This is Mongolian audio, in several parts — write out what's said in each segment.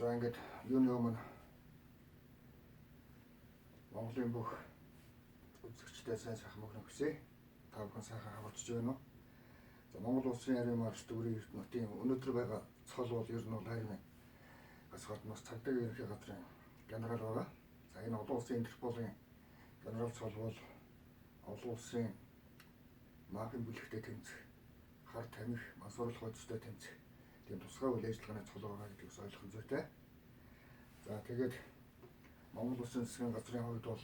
За ингээд юуны өмнө Монголын бүх үзэгчдээ сайн сайхан мөнгө хүсье. Та бүхэн сайхан хаварчж байна уу? За Монгол улсын арийн марш төвийн эрдэнэтийн өнөөдөр байгаа цол бол ер нь бол арийн гасгалтнаас цагдаагийн ерөнхий газрын генерал байгаа. За энэ олон улсын Интерполын генерал цол бол олон улсын мафийн бүлэгтэй тэмцэх, хар тамхи, мансууруулах бодистой тэмцэх тийм тусгай үйл ажиллагааны цол байгаа гэдгийг ойлгох зүйтэй. За тэгээд Монгол улсын засгийн газрын хувьд бол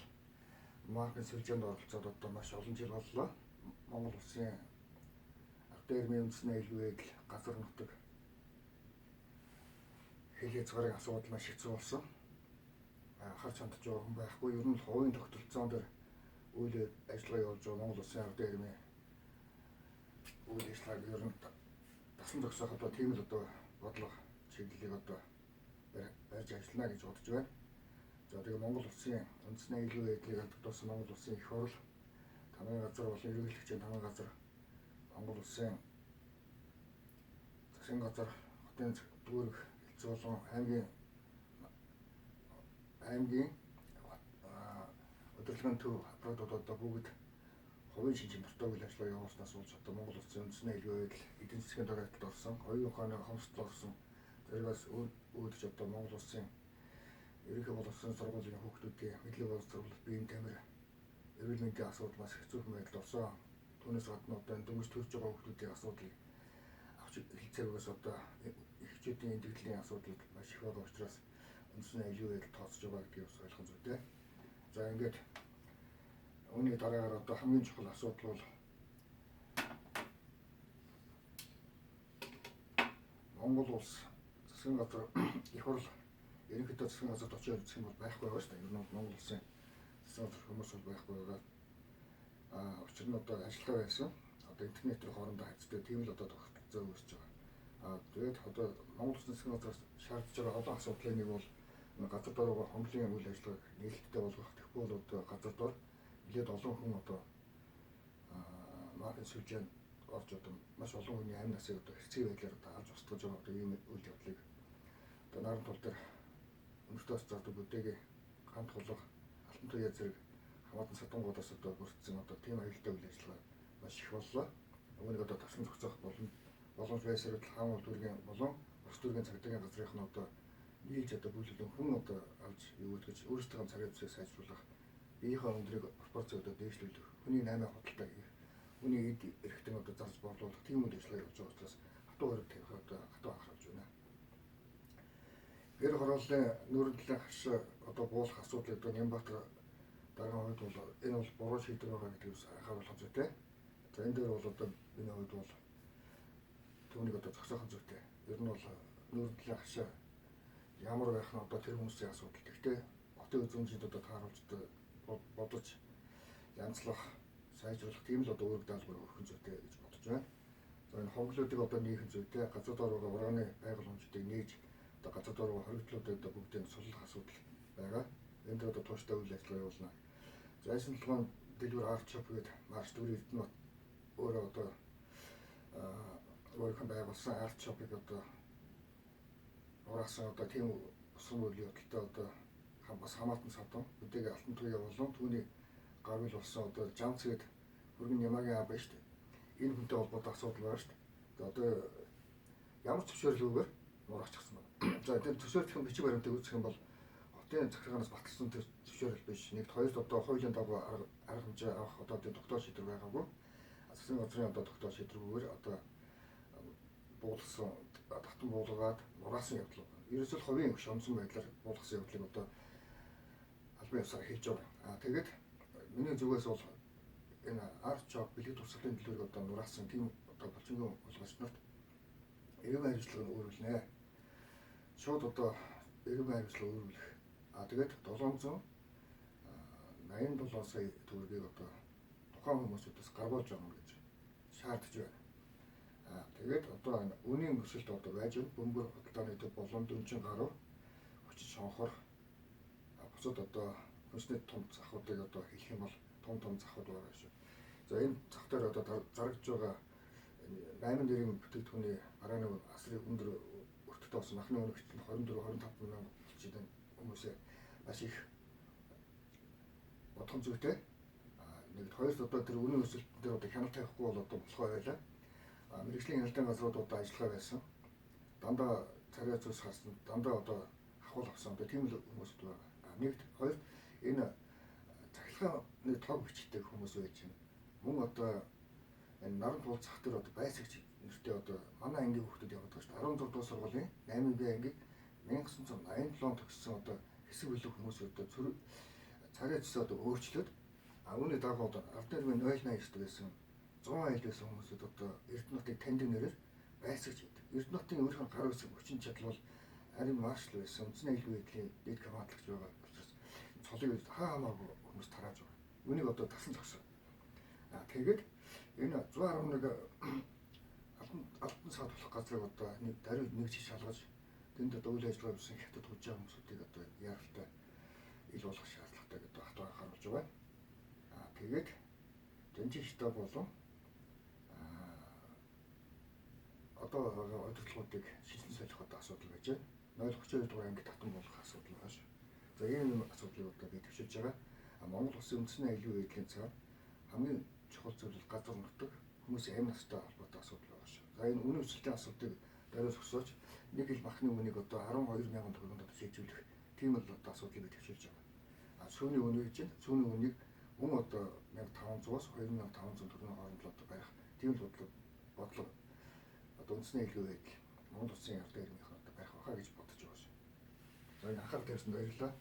мафийн сүлжээнд оролцоод одоо маш олон жил боллоо. Монгол улсын ард-ирмийн үндэсний аюулгүй байдал, газар нутаг, хэл хязгаарын асуудал маш хэцүү болсон. Харж хандж байгаа хүн байхгүй. Ер нь хувийн тогтолцоон дээр үйл ажиллагаа явуулж байгаа Монгол улсын ард-ирмийн үйл ажиллагааг ер нь дасан зогсоох одоо тийм л одоо бодлого чиглэлийг одоо барьж ажиллана гэж бодож байна. За тэгээ Монгол улсын үндэсний аюулгүй байдлыг алдагдсан Монгол улсын их хурл, тамгын газар болон ерөнхийлөгчийн тамгын газар, Монгол улсын засгийн газар, хотын дүүрэг, элцэг болон аймгийн удирдлагын төв аппаратууд одоо бүгд хувийн шинжийн дуртай үйл ажиллагаа явуулснаас болж одоо Монгол улсын үндэсний аюулгүй байдал эдийн засгийн дараалтад орсон, оюун ухааны хомсдол орсон. Зэрэгээс үүдж одоо Монгол улсын ерөнхий боловсролын сургуулийн хүүхдүүдийн мэдлэг боловсруулалт, биеийн тамир, эрүүл мэндийн асуудал маш хэцүүхэн байдалд орсон. Түүнээс гадна одоо дөнгөж төрж байгаа хүүхдүүдийн асуудлыг авч хэлцээрээс одоо эхчүүдийн эндэгдлийн асуудал маш их байгаа учраас үндэсний аюулгүй байдал тооцож байгаа гэдгийг бас ойлгох зүйтэй. За ингээд үүний дараагаар одоо хамгийн чухал асуудал бол Монгол улс засгийн газар их хурл ерөнхийдөө засгийн газар 32 засгийн бол байхгүй байгаа шүү дээ. Ер нь Монгол улсын засгийн газар хүмүүс бол байхгүй байгаа. Учир нь одоо ажиллагаа байсан. Одоо интернетээр хоорондоо хайцдаг тийм л одоо тогтолцоо үүсэж байгаа. Тэгээд одоо Монгол улсын засгийн газраас шаардж байгаа олон асуудлын нэг бол газар дороогийн хонглын үйл ажиллагааг нээлттэй болгох. Тэгэхгүй бол одоо газар дор нэлээд олон хүн одоо мафийн сүлжээнд орж одоо маш олон хүний амь насыг одоо хэцүү байдлаар одоо авч устгаж байгаа одоо ийм үйл явдлыг одоо наран тул дээр өнөртөө зардаг бүтээгэй хамт хулах, алтан туяа зэрэг хамаатан садангуудаас одоо бүрдсэн одоо тийм аюултай үйл ажиллагаа маш их боллоо. Үүнийг одоо тасан зохицох боломж байсаар хаан дүүргийн болон ус дүүргийн цагдаагийн газрынх нь одоо нийлж одоо бүлэглэн хүн одоо авч юу гэж өөрсдөө царай зүсээ сайжруулах, биеийнхээ өндрийг пропорцоо одоо дээшлүүлэх, хүний 8 худалдаа хийх, хүний эд эрхтэн одоо зарж борлуулах тийм үйл ажиллагаа явуулж байгаа учраас хатуу хориг тавих одоо хатуу анхаарч байна. Гэр хорооллын нүүрэн талын хаш одоо буулах асуудлыг одоо Нямбатар дараагийн хувьд бол энэ бол буруу шийдвэр байгаа гэдгээс анхааруулах зүйтэй. За энэ дээр бол одоо миний хувьд бол түүнийг одоо зогсоох зүйтэй. Ер нь бол нүүрэн талын хаш ямар байх нь одоо тэр хүмүүсийн асуудал. Гэхдээ хотын үзмжид одоо тааруулж бодож янзлах, сайжруулах тийм л одоо үүрэг даалгавар өгөх зүйтэй гэж бодож байна. За энэ хонглуудыг одоо нийлэх зүйтэй, газар дор байгаа ургааны байгаль өмчдийг нээж одоо газар дор байгаа хоригдлуудыг одоо бүгдийг суллах асуудал байгаа. Энд дээр одоо тууштай үйл ажиллагаа явуулна. Зайсан толгойн дэлгүүр арт шоп гэдэг марш төвийн эрдэнэт өөрөө одоо өөрийнх нь байгуулсан арт шопыг одоо ураасан одоо тийм усан үйл явдалтай одоо бас хамаатан садан бүтээгэй алтан туяа болон түүний гарвал болсон одоо жамц гээд хөргөн Ямагийн аав байна шүү дээ. Энэ хүнтэй холбоотой асуудал байна шүү дээ. Одоо ямар зөвшөөрлгүйгээр нураачихсан байна. За тэр зөвшөөрлөх бичиг баримтыг үүсгэх юм бол хотын захиргаанаас баталсан тэр зөвшөөрөл биш. Нэгт хоёрт одоо хуулийн дагуу арга хэмжээ авах одоо тийм тогтоол шийдвэр байгаагүй. Засгийн газрын одоо тогтоол шийдвэргээр одоо буулгасан татан буулгаад нураасан явдал. Ерөөсөө хувийн шомсон байдлаар буулгасан явдлыг одоо албан ёсоор хийж байгаа. Тэгээд миний зүгээс бол энэ арт шоп бэлэг туршлагын дэлгүүрийг одоо нураасан тийм одоо булчингийн улгаач нарт эрүүл хариуцлага өөрүүлнэ. Шууд одоо эрүүл хариуцлага өөрүүлэх. Тэгээд 787 сая төгрөгийг одоо тухайн хүмүүсүүдээс гаргуулж байгаа гэж шаардж байна. Тэгээд одоо үнийн өсөлт одоо байж бөмбөр худалдааны төв болон дөнчин гарав, хүчит шонхор, бусад одоо хүнсний том захуудыг одоо хэлэх юм бол том захууд байгаа шүү. За энэ зах дээр одоо зарагдж байгаа 8 нэрийн бүтээгдэхүүний гарааны асрын өндөр өртөгтэй өсөлттэй болсон анхны өнөөгт 24-25 мянган болчихсон хүмүүсээ маш их бодхон зүйтэй. Нэг хоёрт одоо тэр үнийн өсөлтөнд дээр одоо хяналт тавихгүй бол одоо болохгүй байлаа. Мэргэжлийн хяналтын газруудад ажиллагаа байсан. Дандаа царай цус харсан, дандаа одоо ахвал авсан. Одоо тийм л хүмүүс байгаа. Нэгт хоёр энэ захиргааны тог бичдэг хүмүүс байж байна. Мөн одоо энэ наран туулцах дээр одоо байсагч нэртэй одоо манай ангийн хүүхдүүд яваад байгаа шүү дээ. 16 дугаар сургуулийн 8 бие ангийг 1987 онд төгссөн одоо хэсэг бүлэг хүмүүс одоо царай цусаа одоо өөрчлөөд үүний дагуу одоо аль нэрмийн 089 байсан 100 айл байсан хүмүүсүүд одоо Эрдэнэтийн таньдаг нэрээр байсагч гэдэг. Эрдэнэтийн өөрийнх нь гар үсэг хүчин чадал бол арийн маршал байсан. Үндэсний аюулгүй байдлын дэд командлагч байгаа учраас цолыг хамаагүй хүмүүс тарааж байгаа. Үүнийг одоо тасан зогсоо. Тэгээд энэ 111 алтан саад болох газрыг одоо нэг даруй нэг жиг шалгаж тэнд одоо үйл ажиллагаа хийсэн хятад хужаа хүмүүсүүдийг одоо яаралтай ил болгох шаардлагатай гэдэг хатгаа харуулж байгаа. Тэгээд Дэнжихтэй болон одоо удирдлагуудыг шилжин солих одоо асуудал байж байна. 032 дугаар анги татан болох асуудал байна шүү. За ийм асуудлыг одоо би төвшүүлж байгаа. Монгол Улсын үндэсний аюулгүй байдлын цаар хамгийн чухал зүйл бол газар нутаг хүмүүсийн амь настай холбоотой асуудал байна шүү. За энэ үнийн өсөлтийн асуудлыг даруй зогсоож нэг ил махны үнийг одоо 12 мянган төгрөгөнд одоо шийдвэрлэх тийм л одоо асуудлыг би төвшүүлж байгаа. Сүүний үнийг чинь сүүний үнийг мөн одоо 1500-аас 2500 төгрөгийн хооронд одоо барих тийм л бодлого одоо үндэсний аюулгүй байдал Монгол Улсын яралтай иргэнийх нь одоо барих байхаа гэж бодож байгаа шүү. За энэ анхаарал тавьсанд баярлалаа.